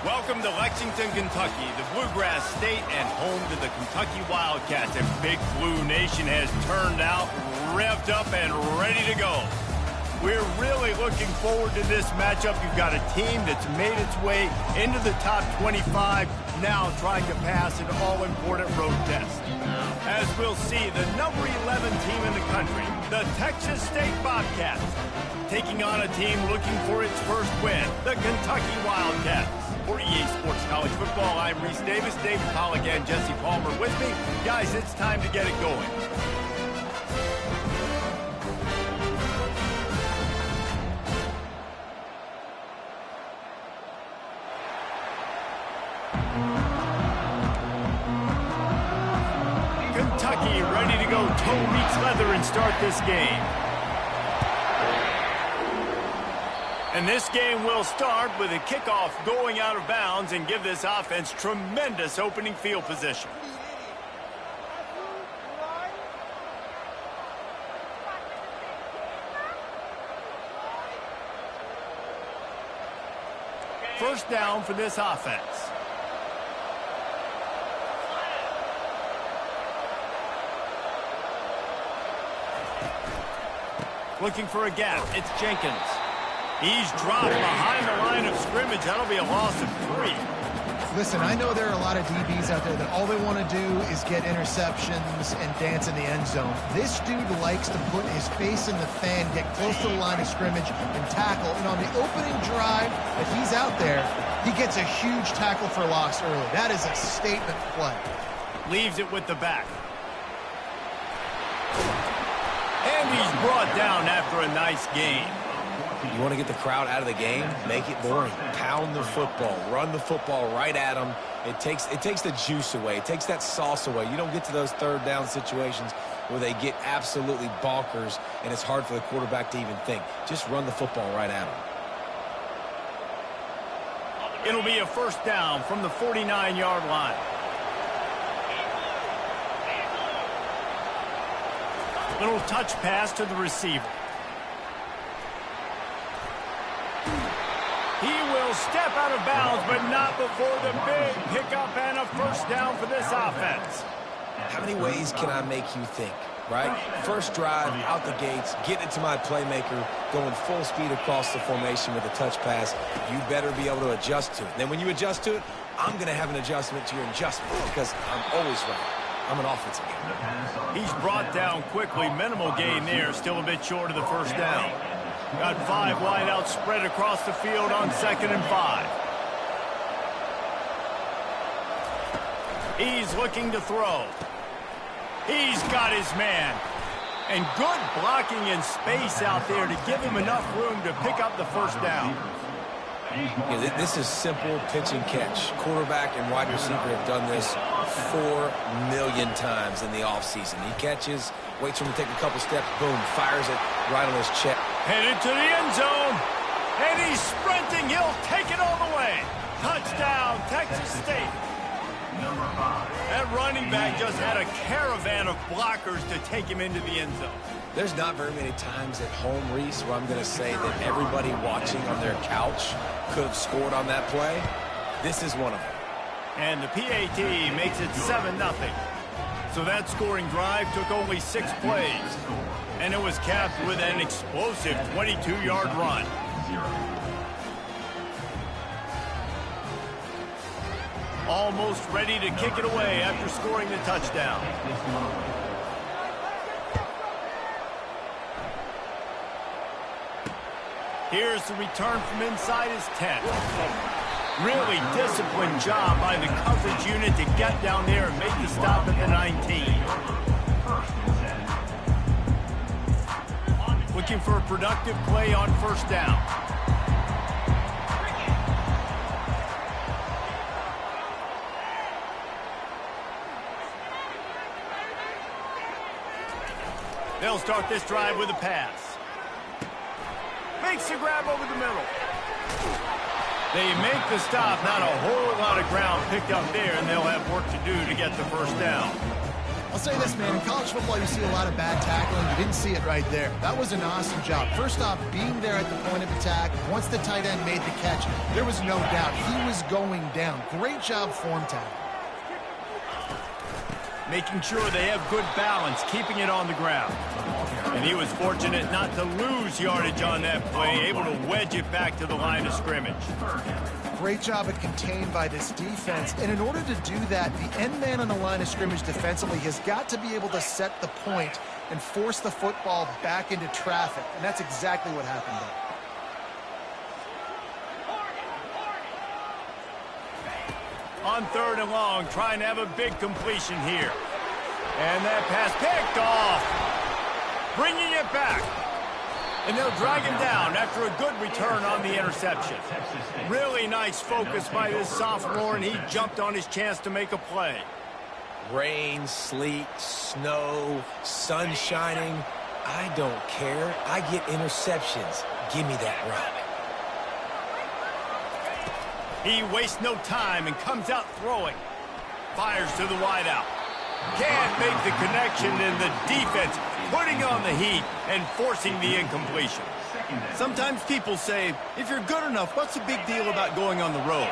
Welcome to Lexington, Kentucky, the Bluegrass State and home to the Kentucky Wildcats. And Big Blue Nation has turned out, revved up, and ready to go. We're really looking forward to this matchup. You've got a team that's made its way into the top 25, now trying to pass an all-important road test. As we'll see, the number 11 team in the country, the Texas State Bobcats, taking on a team looking for its first win, the Kentucky Wildcats. For EA Sports College Football, I'm Reese Davis, David Pollack, and Jesse Palmer with me. Guys, it's time to get it going. Kentucky ready to go toe meets leather and start this game. And this game will start with a kickoff going out of bounds and give this offense tremendous opening field position. First down for this offense. Looking for a gap. It's Jenkins. He's dropped behind the line of scrimmage. That'll be a loss of 3. Listen, I know there are a lot of DBs out there that all they want to do is get interceptions and dance in the end zone. This dude likes to put his face in the fan, get close to the line of scrimmage, and tackle. And on the opening drive that he's out there, he gets a huge tackle for loss early. That is a statement play. Leaves it with the back. And he's brought down after a nice gain. You want to get the crowd out of the game? Make it boring. Pound the football. Run the football right at them. It takes the juice away. It takes that sauce away. You don't get to those third down situations where they get absolutely bonkers and it's hard for the quarterback to even think. Just run the football right at them. It'll be a first down from the 49-yard line. Little touch pass to the receiver. He will step out of bounds, but not before the big pickup and a first down for this offense. How many ways can I make you think, right? First drive, out the gates, getting it to my playmaker, going full speed across the formation with a touch pass. You better be able to adjust to it. Then when you adjust to it, I'm going to have an adjustment to your adjustment because I'm always right. I'm an offensive guy. He's brought down quickly. Minimal gain there. Still a bit short of the first down. Got 5 wideouts spread across the field on 2nd and 5. He's looking to throw. He's got his man. And good blocking in space out there to give him enough room to pick up the first down. Yeah, this is simple pitch and catch. Quarterback and wide receiver have done this 4 million times in the offseason. He catches, waits for him to take a couple steps, boom, fires it right on his chest. Headed to the end zone. And he's sprinting. He'll take it all the way. Touchdown, Texas State. That running back just had a caravan of blockers to take him into the end zone. There's not very many times at home, Reese, where I'm going to say that everybody watching on their couch could have scored on that play. This is one of them. And the PAT makes it 7-0. So that scoring drive took only 6 plays. And it was capped with an explosive 22-yard run. Almost ready to kick it away after scoring the touchdown. Here's the return from inside his 10. Really disciplined job by the coverage unit to get down there and make the stop at the 19. Looking for a productive play on first down. They'll start this drive with a pass. Makes the grab over the middle. They make the stop. Not a whole lot of ground picked up there, and they'll have work to do to get the first down. I'll say this, man. In college football, you see a lot of bad tackling. You didn't see it right there. That was an awesome job. First off, being there at the point of attack. Once the tight end made the catch, there was no doubt he was going down. Great job form tackle. Making sure they have good balance, keeping it on the ground. And he was fortunate not to lose yardage on that play, able to wedge it back to the line of scrimmage. Great job at contained by this defense. And in order to do that, the end man on the line of scrimmage defensively has got to be able to set the point and force the football back into traffic. And that's exactly what happened there. On 3rd and long, trying to have a big completion here. And that pass picked off. Bringing it back. And they'll drag him down after a good return on the interception. Really nice focus by this sophomore, and he jumped on his chance to make a play. Rain, sleet, snow, sun shining. I don't care. I get interceptions. Give me that rock. He wastes no time and comes out throwing. Fires to the wideout. Can't make the connection, and the defense putting on the heat and forcing the incompletion. Sometimes people say, if you're good enough, what's the big deal about going on the road?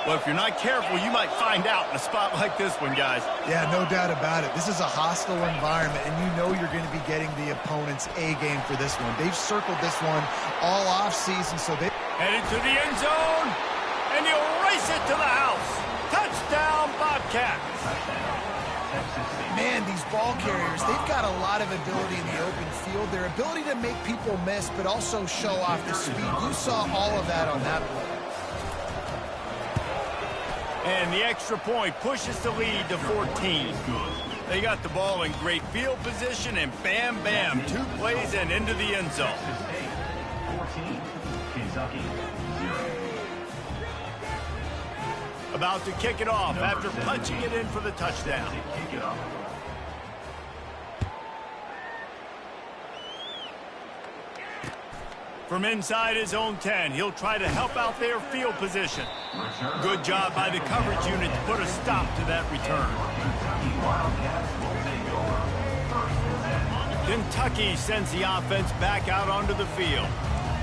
Well, if you're not careful, you might find out in a spot like this one, guys. Yeah, no doubt about it. This is a hostile environment, and you know you're going to be getting the opponent's A game for this one. They've circled this one all offseason, so they... Headed to the end zone. And he'll race it to the house. Touchdown, Bobcats. Man, these ball carriers, they've got a lot of ability in the open field. Their ability to make people miss, but also show off the speed. You saw all of that on that play. And the extra point pushes the lead to 14. They got the ball in great field position, and bam, bam, 2 plays and into the end zone. 14, Kentucky. About to kick it off after punching it in for the touchdown. From inside his own 10, he'll try to help out their field position. Good job by the coverage unit to put a stop to that return. Kentucky sends the offense back out onto the field.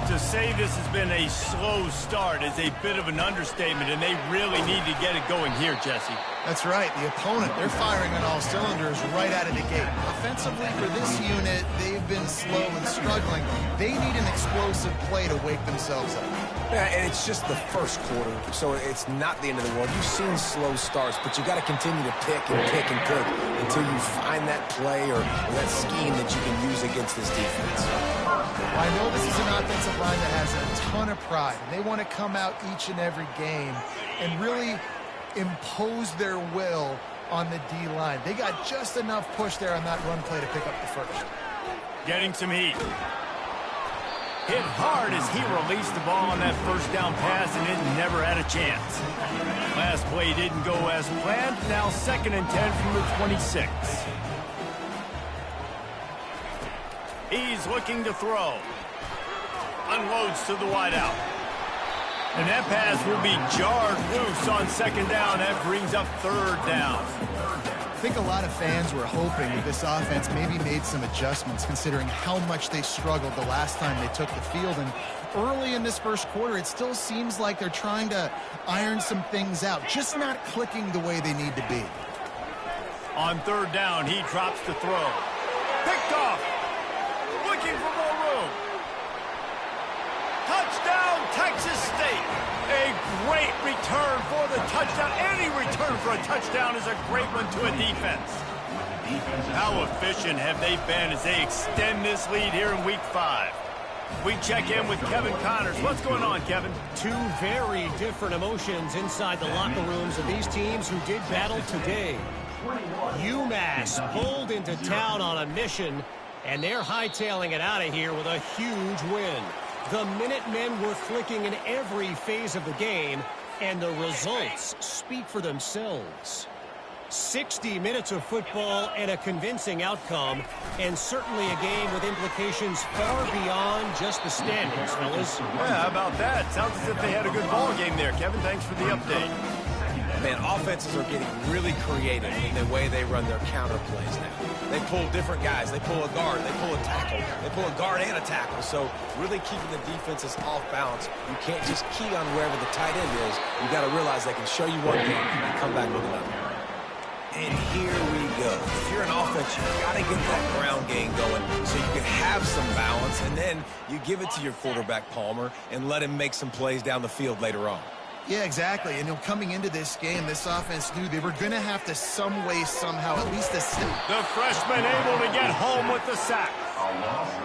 To say this has been a slow start is a bit of an understatement, and they really need to get it going here, Jesse. That's right. The opponent, they're firing on all cylinders right out of the gate. Offensively, for this unit, they've been slow and struggling. They need an explosive play to wake themselves up. Yeah, and it's just the first quarter, so it's not the end of the world. You've seen slow starts, but you got to continue to pick and pick and pick until you find that play or that scheme that you can use against this defense. Well, I know this is an offensive line that has a ton of pride, and they want to come out each and every game and really impose their will on the D-line. They got just enough push there on that run play to pick up the first. Getting some heat. Hit hard as he released the ball on that first down pass, and it never had a chance. Last play didn't go as planned. Now 2nd and 10 from the 26. He's looking to throw. Unloads to the wideout. And that pass will be jarred loose on 2nd down. That brings up 3rd down. I think a lot of fans were hoping that this offense maybe made some adjustments considering how much they struggled the last time they took the field. And early in this first quarter, it still seems like they're trying to iron some things out, just not clicking the way they need to be. On 3rd down, he drops the throw. Picked off. Looking for more room. Touchdown, Texas State. A great return for the touchdown. Any return for a touchdown is a great one to a defense. How efficient have they been as they extend this lead here in Week 5? We check in with Kevin Connors. What's going on, Kevin? 2 very different emotions inside the locker rooms of these teams who did battle today. UMass pulled into town on a mission, and they're hightailing it out of here with a huge win. The Minutemen were clicking in every phase of the game, and the results speak for themselves. 60 minutes of football and a convincing outcome, and certainly a game with implications far beyond just the standings, fellas. Yeah, how about that? Sounds as if they had a good ball game there. Kevin, thanks for the update. Man, offenses are getting really creative in the way they run their counter plays now. They pull different guys. They pull a guard. They pull a tackle. They pull a guard and a tackle. So really keeping the defenses off balance. You can't just key on wherever the tight end is. You got to realize they can show you one thing and come back with another. And here we go. If you're an offense, you got to get that ground game going so you can have some balance, and then you give it to your quarterback, Palmer, and let him make some plays down the field later on. Yeah, exactly. And coming into this game, this offense knew they were going to have to some way, somehow, at least the freshman able to get home with the sack.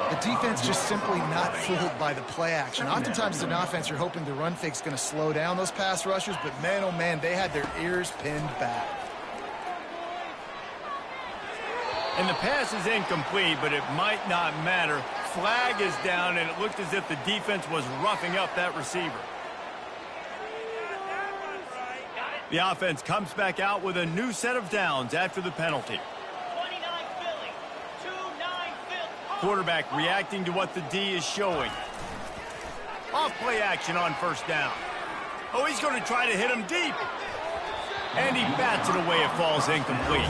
The defense just simply not fooled by the play action. Oftentimes as an offense, you're hoping the run fake's going to slow down those pass rushers, but man, oh man, they had their ears pinned back. And the pass is incomplete, but it might not matter. Flag is down, and it looked as if the defense was roughing up that receiver. The offense comes back out with a new set of downs after the penalty. Quarterback reacting to what the D is showing. Off play action on first down. Oh, he's going to try to hit him deep. And he bats it away. It falls incomplete.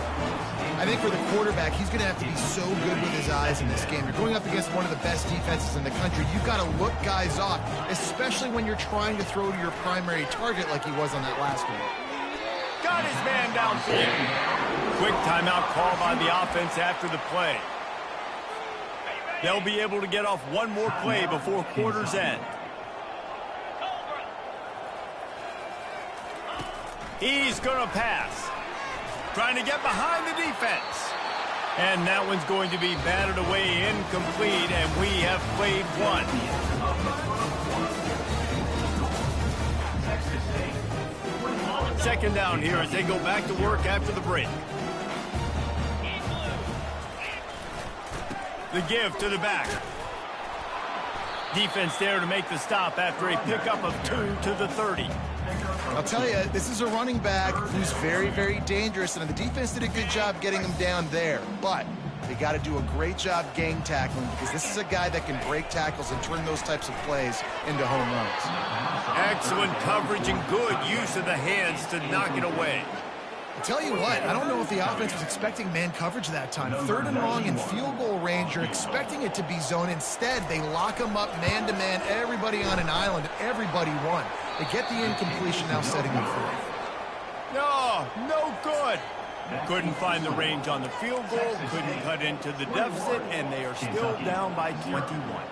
I think for the quarterback, he's going to have to be so good with his eyes in this game. You're going up against one of the best defenses in the country. You've got to look guys off, especially when you're trying to throw to your primary target like he was on that last one. Got his man downfield. Quick timeout call by the offense after the play. They'll be able to get off one more play before quarter's end. He's going to pass. Trying to get behind the defense. And that one's going to be batted away incomplete, and we have played one. Second down here as they go back to work after the break. The give to the back. Defense there to make the stop after a pickup of 2 to the 30. I'll tell you, this is a running back who's very, very dangerous, and the defense did a good job getting him down there. But they got to do a great job gang tackling because this is a guy that can break tackles and turn those types of plays into home runs. Excellent coverage and good use of the hands to knock it away. I'll tell you what, I don't know if the offense was expecting man coverage that time. Third and long in field goal range, you're expecting it to be zone. Instead, they lock them up man-to-man, everybody on an island, everybody won. They get the incompletion, now setting them free. No good. Couldn't find the range on the field goal, couldn't cut into the deficit, and they are still down by 21.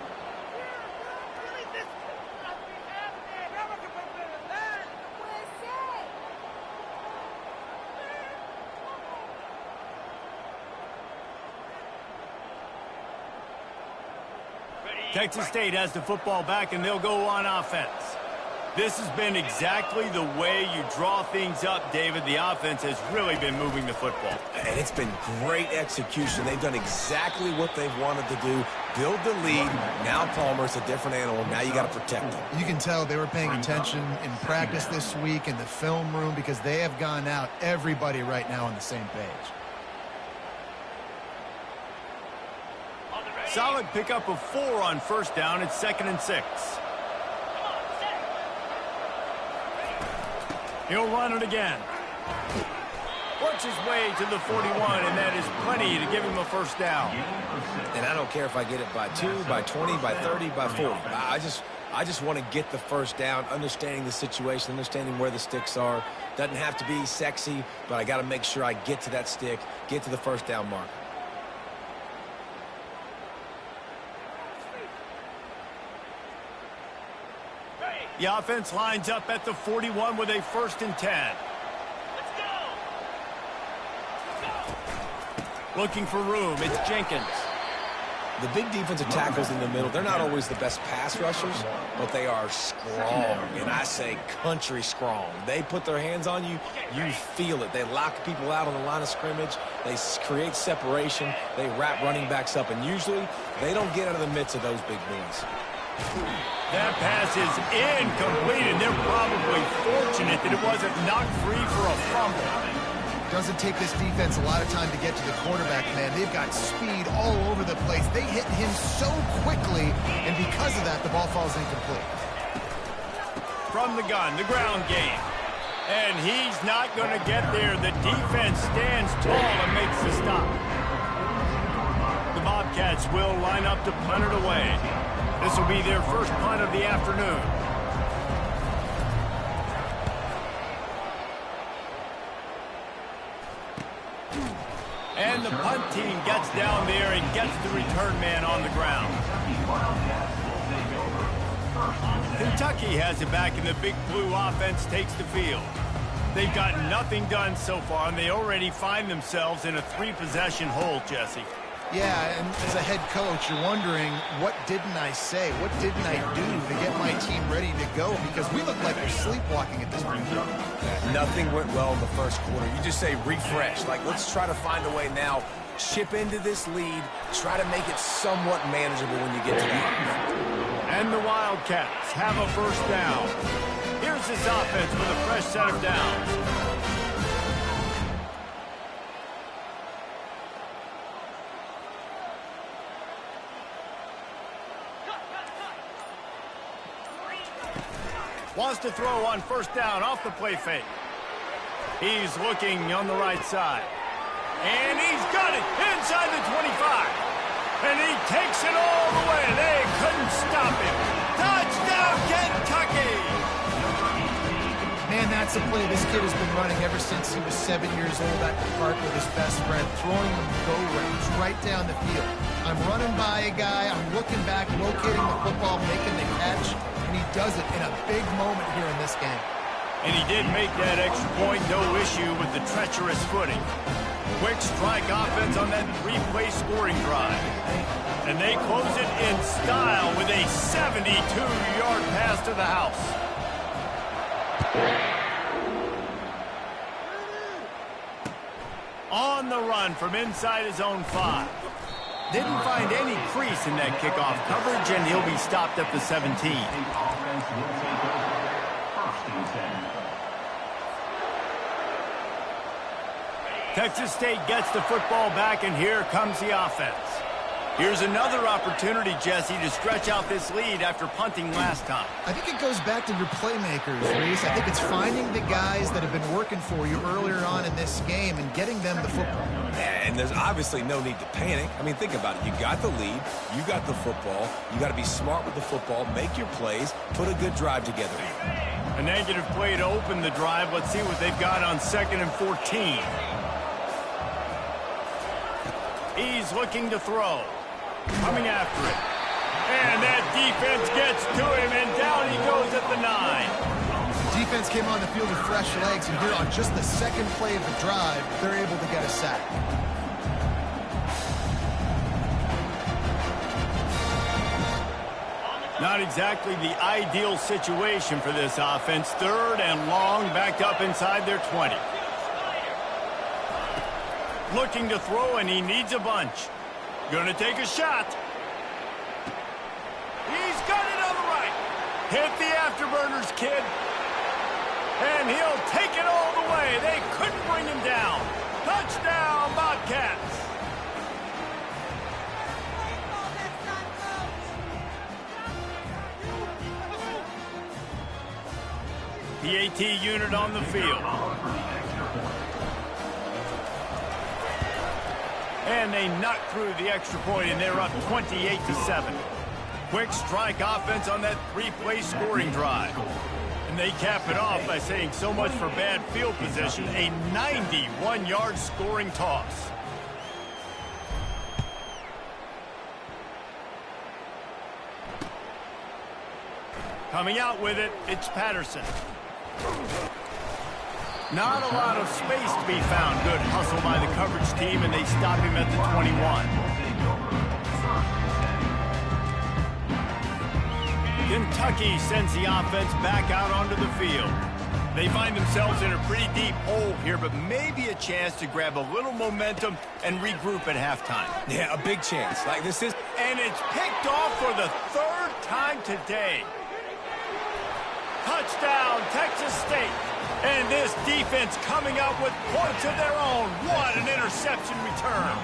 Texas State has the football back, and they'll go on offense. This has been exactly the way you draw things up, David. The offense has really been moving the football. And it's been great execution. They've done exactly what they've wanted to do. Build the lead. Now Palmer's a different animal. Now you got to protect them. You can tell they were paying attention in practice this week in the film room because they have gone out, everybody right now on the same page. Solid pickup of 4 on first down. It's 2nd and 6. He'll run it again. Works his way to the 41, and that is plenty to give him a first down. And I don't care if I get it by 2, by 20, by 30, by 40. I just want to get the first down, understanding the situation, understanding where the sticks are. Doesn't have to be sexy, but I got to make sure I get to that stick, get to the first down marker. The offense lines up at the 41 with a 1st and 10. Looking for room, it's Jenkins. The big defensive tackles in the middle, they're not always the best pass rushers, but they are strong, and I say country strong. They put their hands on you, you feel it. They lock people out on the line of scrimmage. They create separation. They wrap running backs up, and usually they don't get out of the midst of those big boys. That pass is incomplete, and they're probably fortunate that it wasn't knocked free for a fumble. Doesn't take this defense a lot of time to get to the quarterback, man. They've got speed all over the place. They hit him so quickly, and because of that, the ball falls incomplete. From the gun, the ground game. And he's not going to get there. The defense stands tall and makes the stop. The Bobcats will line up to punt it away. This will be their first punt of the afternoon. And the punt team gets down there and gets the return man on the ground. Kentucky has it back, and the Big Blue offense takes the field. They've got nothing done so far, and they already find themselves in a 3-possession hole, Jesse. Yeah, and as a head coach, you're wondering, what didn't I say? What didn't I do to get my team ready to go? Because we look like we're sleepwalking at this point. Nothing went well in the first quarter. You just say refresh. Like, let's try to find a way now. Chip into this lead. Try to make it somewhat manageable when you get to the end. And the Wildcats have a first down. Here's this offense with a fresh set of downs. Wants to throw on first down off the play fake. He's looking on the right side. And he's got it inside the 25. And he takes it all the way. They couldn't stop him. Touchdown, Kentucky! Man, that's a play this kid has been running ever since he was 7 years old at the park with his best friend, throwing them go routes right down the field. I'm running by a guy, I'm looking back, locating the football, making the catch, and he does it in a big moment here in this game. And he did make that extra point, no issue with the treacherous footing. Quick strike offense on that 3-play scoring drive. And they close it in style with a 72-yard pass to the house. On the run from inside his own 5. Didn't find any crease in that kickoff coverage, and he'll be stopped at the 17. Texas State gets the football back, and here comes the offense. Here's another opportunity, Jesse, to stretch out this lead after punting last time. I think it goes back to your playmakers, Reese. I think it's finding the guys that have been working for you earlier on in this game and getting them the football. And there's obviously no need to panic. I mean, think about it. You got the lead. You got the football. You got to be smart with the football, make your plays, put a good drive together. A negative play to open the drive. Let's see what they've got on 2nd and 14. He's looking to throw. Coming after it. And that defense gets to him, and down he goes at the 9. Defense came on the field with fresh legs, and here on just the second play of the drive, they're able to get a sack. Not exactly the ideal situation for this offense. 3rd and long, backed up inside their 20. Looking to throw, and he needs a bunch. Gonna take a shot. He's got it on the right. Hit the afterburners, kid. And he'll take it all the way. They couldn't bring him down. Touchdown, Bobcats. The AT unit on the field. And they knock through the extra point, and they're up 28-7. Quick strike offense on that 3-play scoring drive. And they cap it off by saying so much for bad field position, a 91-yard scoring toss. Coming out with it, it's Patterson. Not a lot of space to be found. Good hustle by the coverage team, and they stop him at the 21. Kentucky sends the offense back out onto the field. They find themselves in a pretty deep hole here, but maybe a chance to grab a little momentum and regroup at halftime. Yeah, a big chance. Like this is... And it's picked off for the 3rd time today. Touchdown, Texas State. And this defense coming up with points of their own. What an interception return.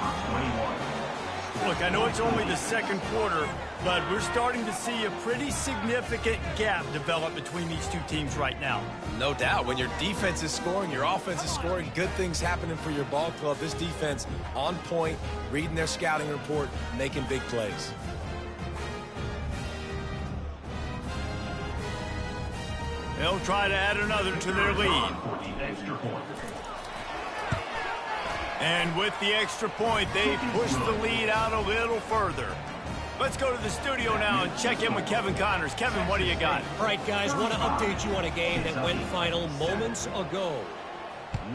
Look, I know it's only the second quarter, but we're starting to see a pretty significant gap develop between these two teams right now. No doubt. When your defense is scoring, your offense is scoring, good things happening for your ball club. This defense on point, reading their scouting report, making big plays. They'll try to add another to their lead. And with the extra point, they push the lead out a little further. Let's go to the studio now and check in with Kevin Connors. Kevin, what do you got? All right, guys, want to update you on a game that went final moments ago.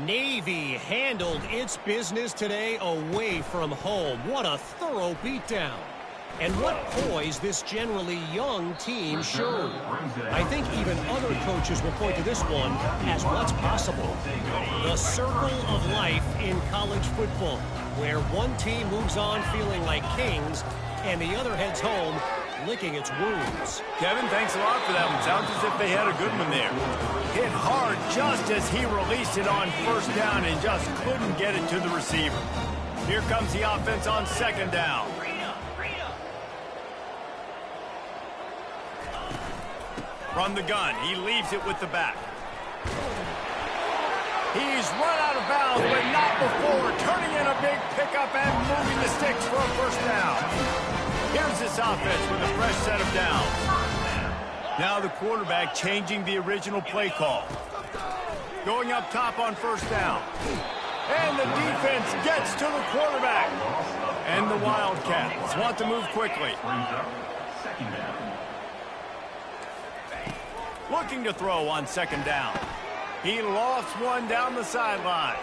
Navy handled its business today away from home. What a thorough beatdown. And what poise this generally young team showed. I think even other coaches will point to this one as what's possible. The circle of life in college football, where one team moves on feeling like kings and the other heads home licking its wounds. Kevin, thanks a lot for that one. Sounds as if they had a good one there. Hit hard just as he released it on first down and just couldn't get it to the receiver. Here comes the offense on second down. Run the gun. He leaves it with the back. He's run out of bounds, but not before turning in a big pickup and moving the sticks for a first down. Here's this offense with a fresh set of downs. Now the quarterback changing the original play call. Going up top on first down. And the defense gets to the quarterback. And the Wildcats want to move quickly. Looking to throw on second down. He lofts one down the sideline.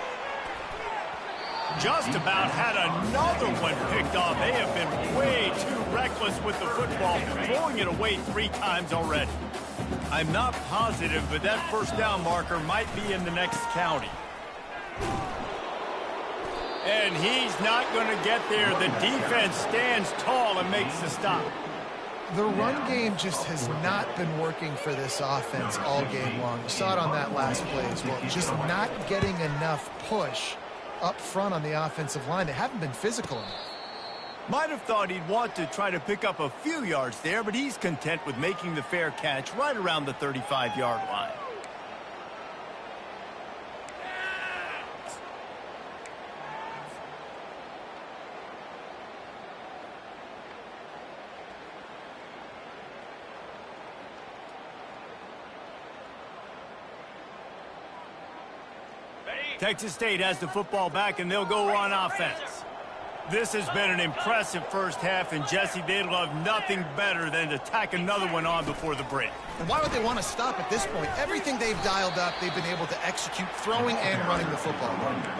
Just about had another one picked off. They have been way too reckless with the football, throwing it away 3 times already. I'm not positive, but that first down marker might be in the next county. And he's not going to get there. The defense stands tall and makes the stop. The run game just has not been working for this offense all game long. You saw it on that last play as well. Just not getting enough push up front on the offensive line. They haven't been physical enough. Might have thought he'd want to try to pick up a few yards there, but he's content with making the fair catch right around the 35-yard line. Texas State has the football back, and they'll go on offense. This has been an impressive first half, and Jesse, they'd love nothing better than to tack another one on before the break. And why would they want to stop at this point? Everything they've dialed up, they've been able to execute throwing and running the football.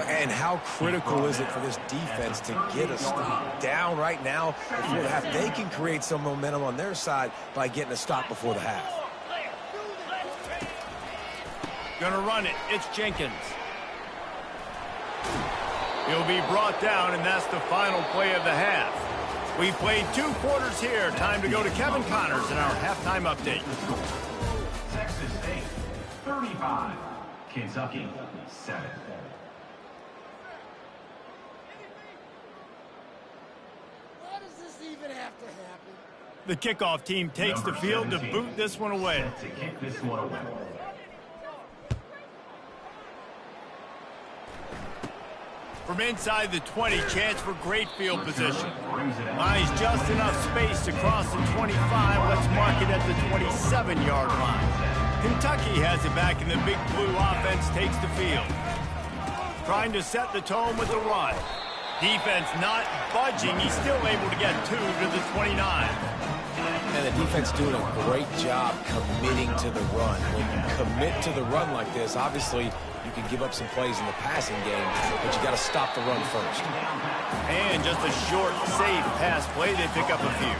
And how critical is it for this defense to get a stop down right now before the half? They can create some momentum on their side by getting a stop before the half. Gonna run it. It's Jenkins. He'll be brought down, and that's the final play of the half. We've played 2 quarters here. Time to go to Kevin Connors in our halftime update. Texas State, 35. Kentucky, 7. Why does this even have to happen? The kickoff team takes the field to boot this one away. To kick this one away. From inside the 20, chance for great field position. Buys just enough space to cross the 25. Let's mark it at the 27-yard line. Kentucky has it back, and the Big Blue offense takes the field. Trying to set the tone with the run. Defense not budging. He's still able to get 2 to the 29. And the defense doing a great job committing to the run. When you commit to the run like this, obviously you can give up some plays in the passing game, but you got to stop the run first. And just a short, safe pass play. They pick up a few.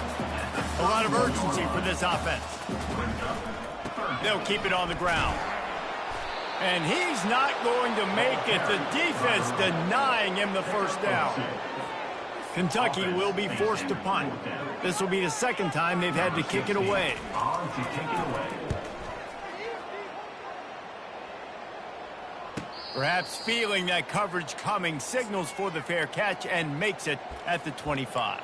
A lot of urgency for this offense. They'll keep it on the ground. And he's not going to make it. The defense denying him the first down. Kentucky will be forced to punt. This will be the second time they've had to kick it away. Perhaps feeling that coverage coming, signals for the fair catch and makes it at the 25.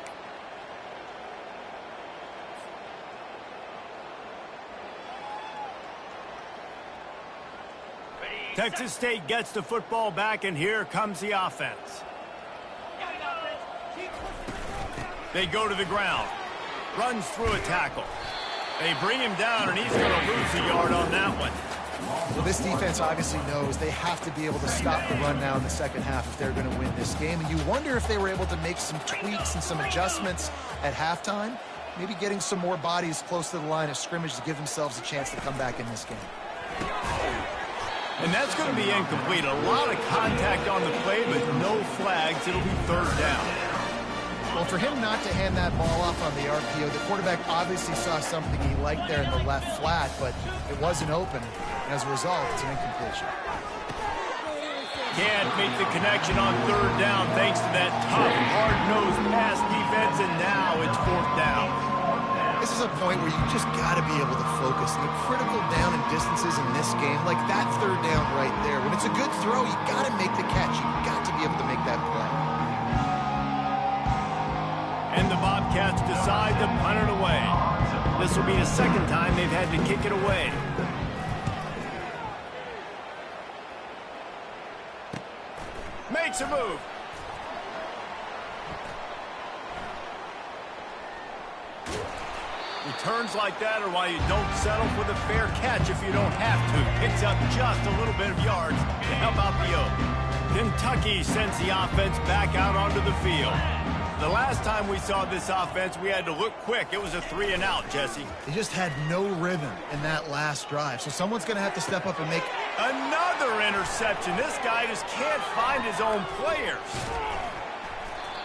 Texas State gets the football back, and here comes the offense. They go to the ground. Runs through a tackle. They bring him down, and he's going to lose a yard on that one. Well, this defense obviously knows they have to be able to stop the run now in the second half if they're going to win this game. And you wonder if they were able to make some tweaks and some adjustments at halftime, maybe getting some more bodies close to the line of scrimmage to give themselves a chance to come back in this game. And that's going to be incomplete. A lot of contact on the play, but no flags. It'll be third down. Well, for him not to hand that ball off on the RPO, the quarterback obviously saw something he liked there in the left flat, but it wasn't open. As a result, it's an incompletion. Can't make the connection on third down thanks to that tough, hard-nosed pass defense, and now it's fourth down. This is a point where you just got to be able to focus. The critical down and distances in this game, like that third down right there, when it's a good throw, you got to make the catch. You got to be able to make that play. And the Bobcats decide to punt it away. This will be the second time they've had to kick it away. Makes a move. Returns like that are why you don't settle for the fair catch if you don't have to. Picks up just a little bit of yards to help out the Oak. Kentucky sends the offense back out onto the field. The last time we saw this offense, we had to look quick. It was a 3-and-out, Jesse. They just had no rhythm in that last drive, so someone's going to have to step up and make another interception. This guy just can't find his own players.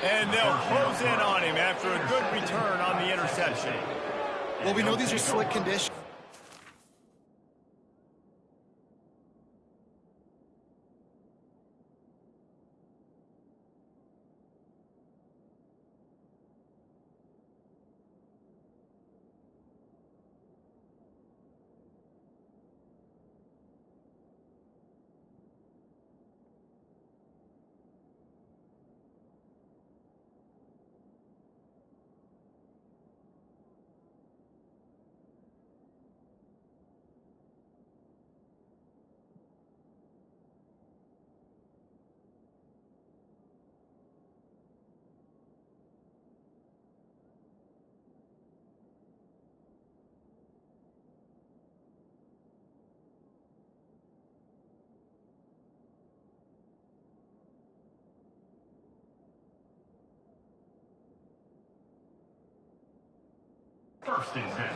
And they'll close in on him after a good return on the interception. Well, we know these are slick conditions.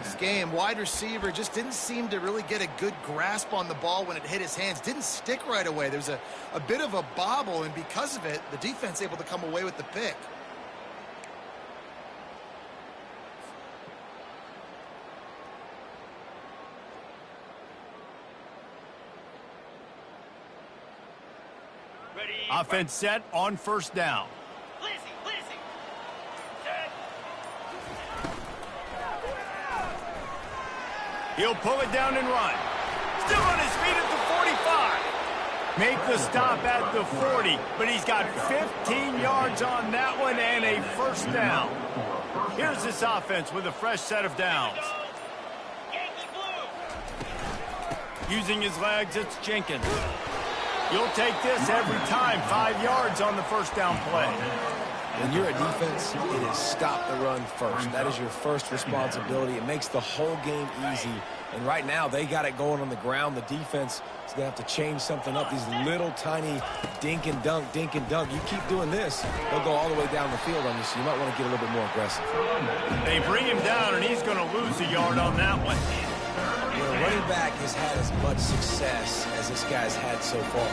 This game, wide receiver just didn't seem to really get a good grasp on the ball when it hit his hands. Didn't stick right away. There's a bit of a bobble, and because of it, the defense able to come away with the pick. Offense set on first down. He'll pull it down and run. Still on his feet at the 45. Make the stop at the 40, but he's got 15 yards on that one and a first down. Here's this offense with a fresh set of downs. Using his legs, it's Jenkins. You'll take this every time. 5 yards on the first down play. When you're a defense, it is stop the run first. That is your first responsibility. It makes the whole game easy. And right now, they got it going on the ground. The defense is going to have to change something up. These little tiny dink and dunk, dink and dunk. You keep doing this, they'll go all the way down the field on you, so you might want to get a little bit more aggressive. They bring him down, and he's going to lose a yard on that one. When a running back has had as much success as this guy's had so far,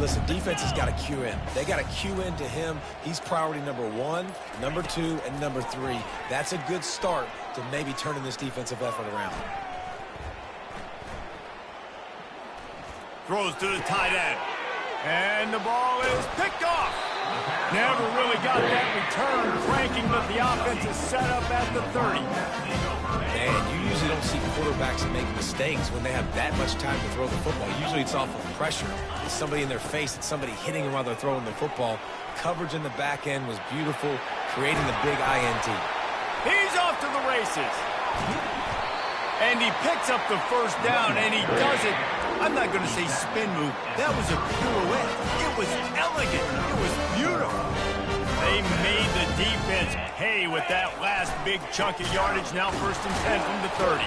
listen, defense has got to cue in. They got to cue in to him. He's priority number 1, number 2, and number 3. That's a good start to maybe turning this defensive effort around. Throws to the tight end. And the ball is picked off. Never really got that return cranking, but the offense is set up at the 30. Man, you usually don't see quarterbacks make mistakes when they have that much time to throw the football. Usually it's off of pressure. It's somebody in their face. It's somebody hitting them while they're throwing the football. Coverage in the back end was beautiful, creating the big INT. He's off to the races. And he picks up the first down, and he does it. I'm not going to say spin move. That was a pirouette. It was elegant. It was beautiful. They made the defense pay with that last big chunk of yardage. Now 1st and 10 from the 30.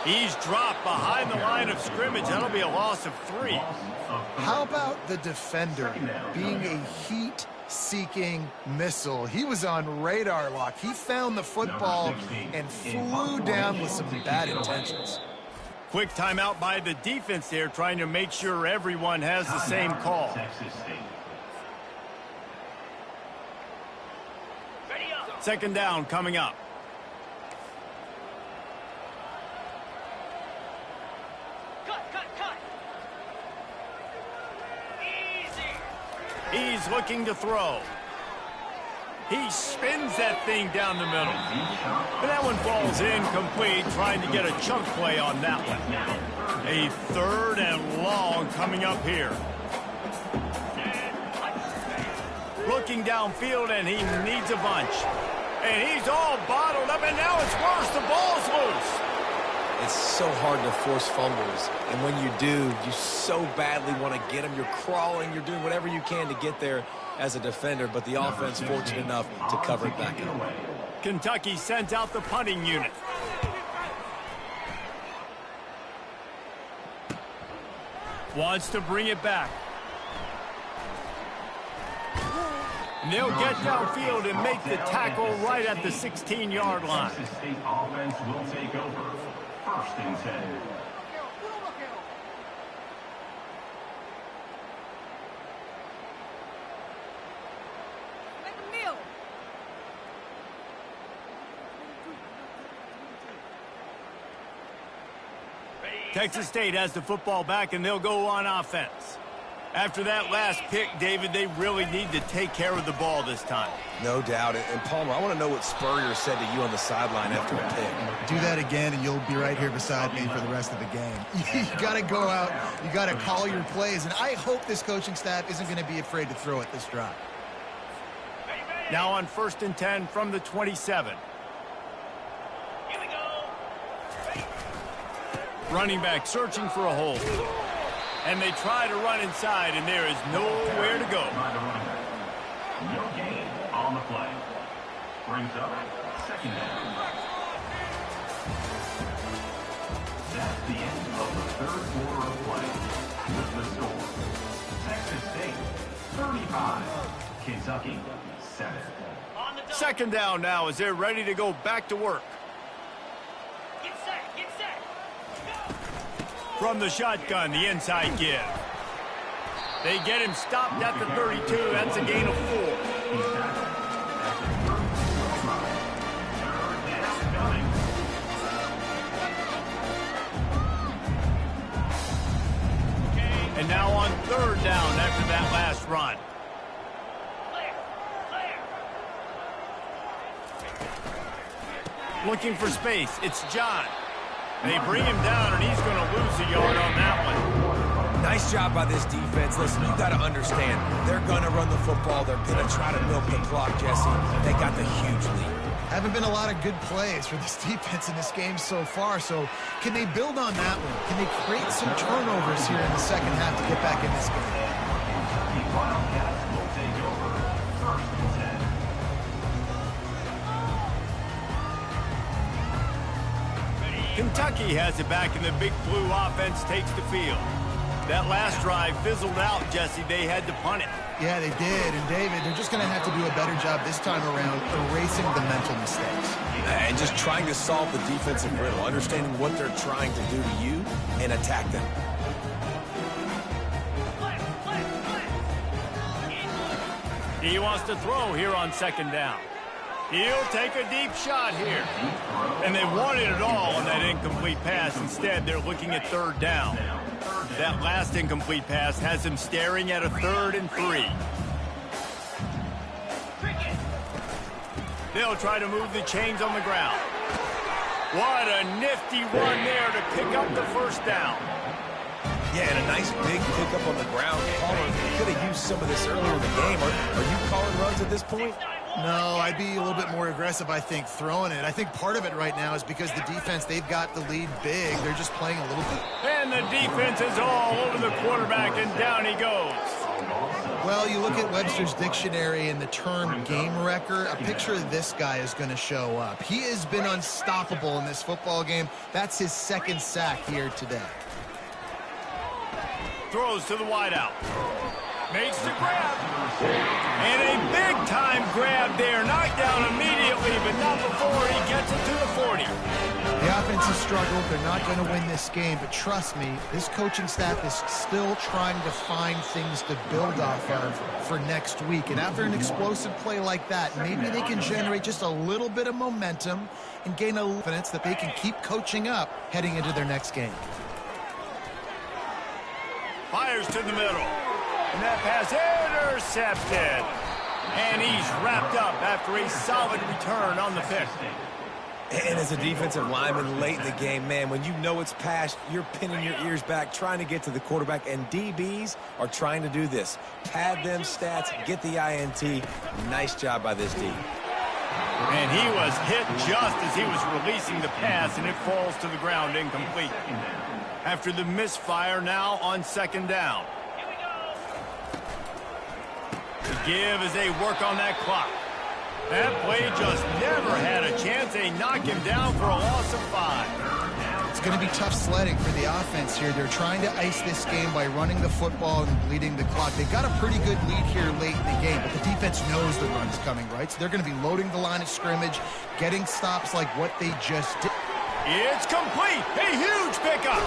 He's dropped behind the line of scrimmage. That'll be a loss of 3. How about the defender being a heat-seeking missile? He was on radar lock. He found the football and flew down with some bad intentions. Quick timeout by the defense there, trying to make sure everyone has the same call. Second down coming up. He's looking to throw. He spins that thing down the middle. But that one falls incomplete, trying to get a chunk play on that one. A 3rd and long coming up here. Looking downfield, and he needs a bunch. And he's all bottled up, and now it's worse. The ball's loose. It's so hard to force fumbles, and when you do, you so badly want to get them. You're crawling, you're doing whatever you can to get there as a defender, but the offense fortunate enough to cover it back up. Kentucky sends out the punting unit. Wants to bring it back. And they'll get downfield and make the tackle right at the 16-yard line. Texas State offense will take over. 1st and 10. Texas State has the football back, and they'll go on offense. After that last pick, David, they really need to take care of the ball this time. No doubt. And Palmer, I want to know what Spurrier said to you on the sideline after a pick. Do that again, and you'll be right here beside me for the rest of the game. You got to go out. You got to call your plays, and I hope this coaching staff isn't going to be afraid to throw it this drive. Now on 1st and 10 from the 27. Here we go. Running back searching for a hole. And they try to run inside, and there is nowhere to go. No gain on the play. Brings up 2nd down. That's the end of the 3rd quarter of play. With the score, Texas State 35, Kentucky 7. 2nd down now as they're ready to go back to work. Get set. From the shotgun, the inside give. They get him stopped at the 32. That's a gain of 4. And now on 3rd down after that last run. Looking for space. It's John. They bring him down, and he's going to lose a yard on that one. Nice job by this defense. Listen, you got to understand, they're going to run the football. They're going to try to milk the clock, Jesse. They got the huge lead. Haven't been a lot of good plays for this defense in this game so far, so can they build on that one? Can they create some turnovers here in the second half to get back in this game? The Wildcats will take over 1st and 10. Kentucky has it back, and the Big Blue offense takes the field. That last drive fizzled out, Jesse. They had to punt it. Yeah, they did. And, David, they're just going to have to do a better job this time around erasing the mental mistakes. And just trying to solve the defensive riddle, understanding what they're trying to do to you and attack them. He wants to throw here on 2nd down. He'll take a deep shot here. And they wanted it all on that incomplete pass. Instead, they're looking at 3rd down. That last incomplete pass has him staring at a 3rd and 3. They'll try to move the chains on the ground. What a nifty run there to pick up the 1st down. Yeah, and a nice big pickup on the ground. Palmer could have used some of this earlier in the game. Are you calling runs at this point? No, I'd be a little bit more aggressive, I think, throwing it. I think part of it right now is because the defense, they've got the lead big. They're just playing a little bit. And the defense is all over the quarterback, and down he goes. Well, you look at Webster's dictionary and the term game wrecker, a picture of this guy is going to show up. He has been unstoppable in this football game. That's his second sack here today. Throws to the wideout. Makes the grab. And a big-time grab there. Knocked down immediately, but not before he gets it to the 40. The offense has struggled. They're not going to win this game, but trust me, this coaching staff is still trying to find things to build off of for next week. And after an explosive play like that, maybe they can generate just a little bit of momentum and gain a confidence that they can keep coaching up heading into their next game. Fires to the middle. And that pass intercepted. And he's wrapped up after a solid return on the pick. And as a defensive lineman late in the game, man, when you know it's past, you're pinning your ears back, trying to get to the quarterback, and DBs are trying to do this. Pad them stats, get the INT. Nice job by this D. And he was hit just as he was releasing the pass, and it falls to the ground incomplete. After the misfire, now on second down. The give as they work on that clock. That play just never had a chance. They knock him down for a loss of 5. It's going to be tough sledding for the offense here. They're trying to ice this game by running the football and bleeding the clock. They've got a pretty good lead here late in the game, but the defense knows the run's coming, right? So they're going to be loading the line of scrimmage, getting stops like what they just did. It's complete. A huge pickup.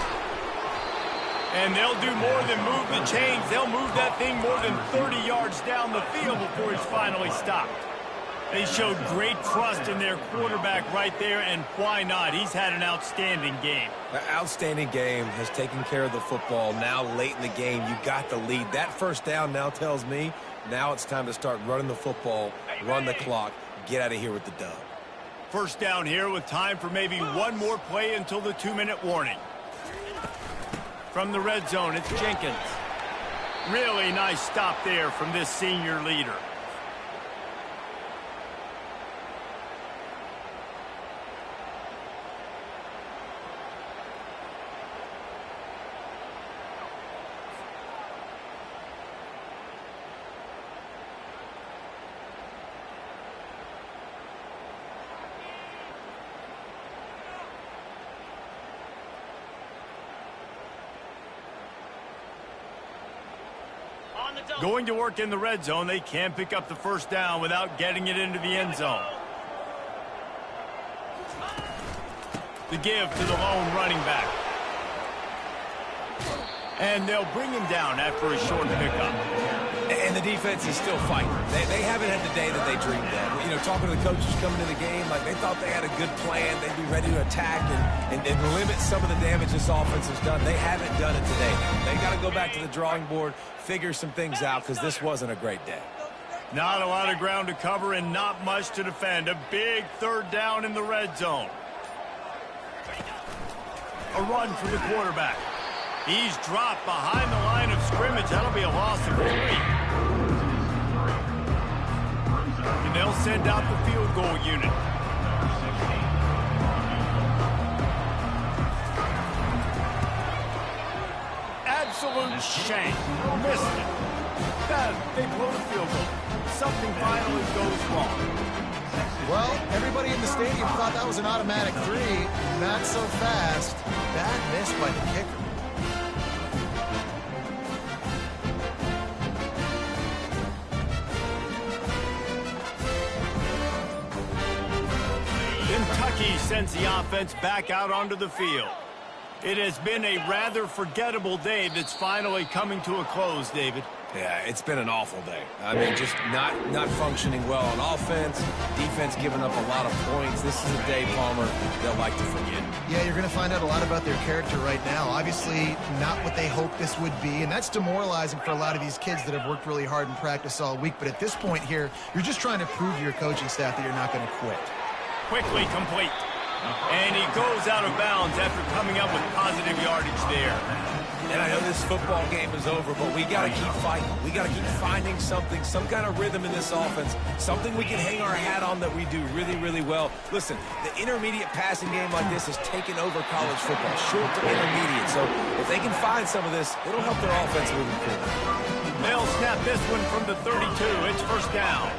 And they'll do more than move the chains. They'll move that thing more than 30 yards down the field before he's finally stopped. They showed great trust in their quarterback right there, and why not? He's had an outstanding game. An outstanding game, has taken care of the football. Now late in the game, you got the lead. That first down now tells me now it's time to start running the football, run the clock, get out of here with the dub. First down here with time for maybe one more play until the 2-minute warning. From the red zone, it's Jenkins. Really nice stop there from this senior leader. Going to work in the red zone, they can't pick up the first down without getting it into the end zone. The give to the lone running back. And they'll bring him down after a short pickup. And the defense is still fighting. They haven't had the day that they dreamed of. You know, talking to the coaches coming to the game, like they thought they had a good plan. They'd be ready to attack and limit some of the damage this offense has done. They haven't done it today. They got to go back to the drawing board, figure some things out, because this wasn't a great day. Not a lot of ground to cover and not much to defend. A big third down in the red zone. A run for the quarterback. He's dropped behind the line of scrimmage. That'll be a loss of 3. And they'll send out the field goal unit. Absolute shank. Missed it. They blow the field goal. Something finally goes wrong. Well, everybody in the stadium thought that was an automatic 3. Not so fast. Bad miss by the kicker. Kentucky sends the offense back out onto the field. It has been a rather forgettable day that's finally coming to a close, David. Yeah, it's been an awful day. I mean, just not functioning well on offense, defense giving up a lot of points. This is a day, Palmer, they'll like to forget. Yeah, you're going to find out a lot about their character right now. Obviously, not what they hoped this would be, and that's demoralizing for a lot of these kids that have worked really hard in practice all week. But at this point here, you're just trying to prove to your coaching staff that you're not going to quit. Quickly complete. And he goes out of bounds after coming up with positive yardage there. And I know this football game is over, but we got to keep fighting. We got to keep finding something, some kind of rhythm in this offense, something we can hang our hat on that we do really, really well. Listen, the intermediate passing game like this has taken over college football, short to intermediate. So if they can find some of this, it'll help their offense moving forward. They'll snap this one from the 32. It's first down.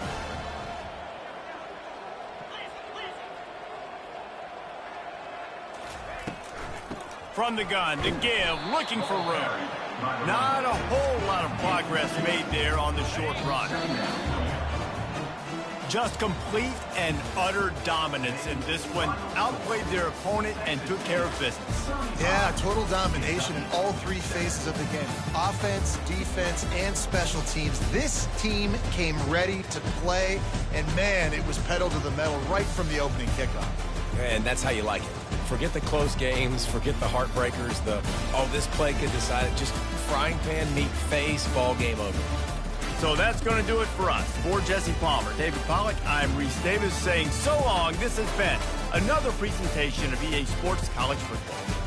From the gun to give, looking for room. Not a whole lot of progress made there on the short run. Just complete and utter dominance in this one. Outplayed their opponent and took care of business. Yeah, total domination in all three phases of the game. Offense, defense, and special teams. This team came ready to play, and man, it was pedal to the metal right from the opening kickoff. And that's how you like it. Forget the close games, forget the heartbreakers, this play could decide it. Just frying pan, meat face, ball game over. So that's going to do it for us. For Jesse Palmer, David Pollack, I'm Reese Davis saying so long. This has been another presentation of EA Sports College Football.